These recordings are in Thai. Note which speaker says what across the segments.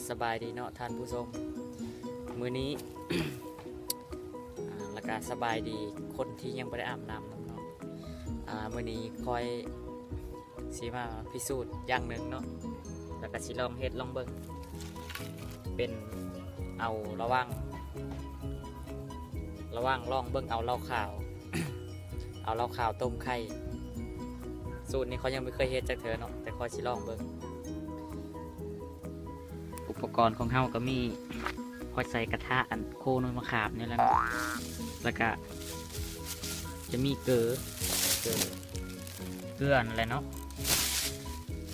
Speaker 1: สบายดีเนาะท่านผู้ชมมื้อนี้ แล้วก็สบายดีคนที่ยังไม่ได้อาบน้ำเนาะมื้อนี้คอยสิมาพิสูจน์อย่างหนึ่งเนาะแล้วก็สิลองเฮ็ดลองเบิ่งเป็นเอาระวังลองเบิ่งเอาเหล้าขาว เอาเหล้าขาวต้มไข่สูตรนี้เขายังไม่เคยเฮ็ดจากเธอเนาะแต่คอยสิลองเบิ่งอุปกรณ์ของเฮาก็มีพอใส่กระทะอันโคนมะขามนี่แหละแล้วก็จะมีเกลือนั่นแหละเนาะ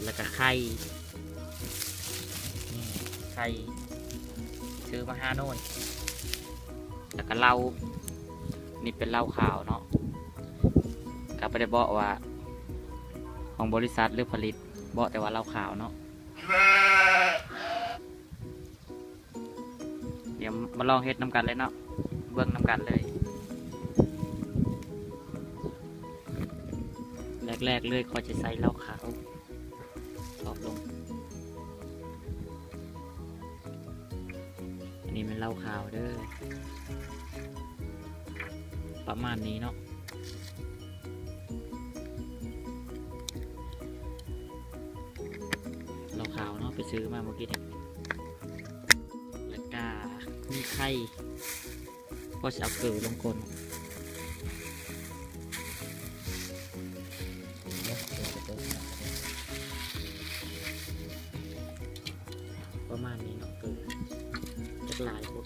Speaker 1: แล้วก็ไข่ซื้อมา5โน่นแล้วก็เหล้านี่เป็นเหล้าขาวเนาะก็ไม่ได้บอกว่าของบริษัทหรือผลิตบอกแต่ว่าเหล้าขาวเนาะเดี๋ยวมาลองเฮ็ดน้ำกันเลยเนาะเบิ่งน้ำกันเลยแรกเลยเขาจะใส่เหล้าขาวชอบลงอันนี้เป็นเหล้าขาวเด้อประมาณนี้เนาะเหล้าขาวเนาะไปซื้อมาเมื่อกี้เนี่ยแล้วก็มีไข่ก็จะเอาเกลือลงกลประมาณนี้เนาะเกลือจะลายพวก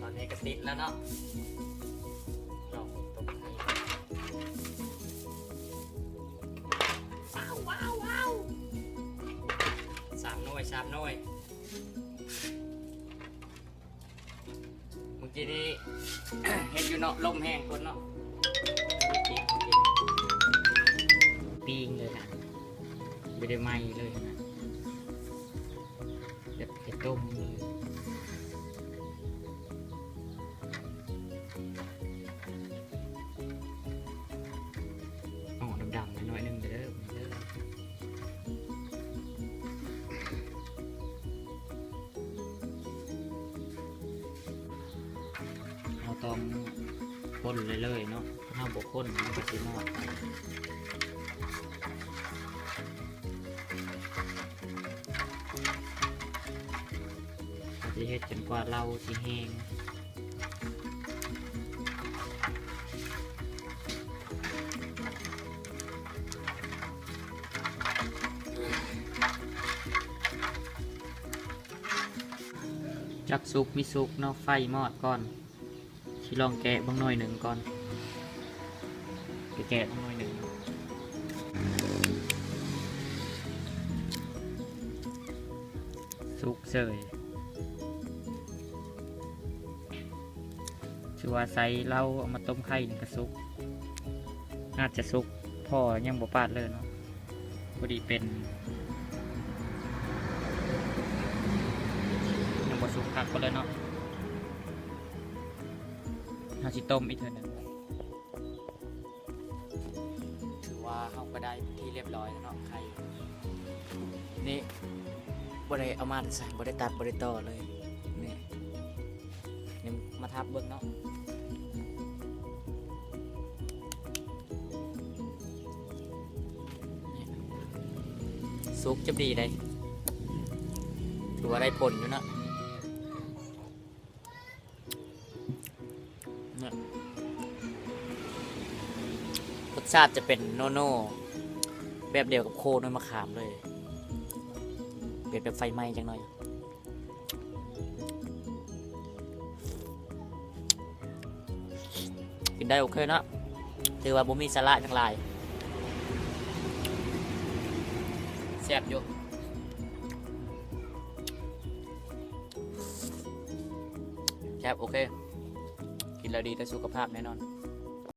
Speaker 1: ตอนนี้ก็ติดแล้วเนาะลองตกให้ว้าว3 หน่วยเมื่อกี้นี้ เห็นอยู่เนาะลมแห้งคนเนาะปิ้งเลยนะไม่ได้ไหม้เลยนะเด็ดต้มเลยดำๆหน่อยนึงเด้อเราต้องคนเลยเนาะถ้าบกคนมันก็จะมอดไปจะเฮ็ดจนกว่าเราสิแห้งจักสุกมีสุกเนาะไฟมอดก่อนชิลองแกะบางหน่อยหนึ่งก่อนแกะบางหน่อยหนึ่งสุกเสยชื่อว่าใส่เหล้าเอามาต้มไข่หนึ่งกระสุกน่าจะสุกพ่อยังบ่ปาดเลยเนาะพอดีเป็นสุกผักไปเลยเนาะเราจะต้มอีกเท่านึงถือว่าเขาก็ได้ที่เรียบร้อยแล้วเนาะไข่นี่บริเอามาใส่บริตัดบริต่อเลยนี่มาทับเบิ้งเนาะสุกจะดีเลยถือว่าได้ผลอยู่เนาะ เนี่ยรสชาติจะเป็นโนโน่แบบเดียวกับโคน้อยมะขามเลยเปลี่ยนแบบไฟไหม้จังหน่อยกินได้โอเคเนาะถือว่าบ่มีสาระทั้งหลายแซ่บอยู่แซ่บโอเคกินแล้วดีต่อสุขภาพแน่นอน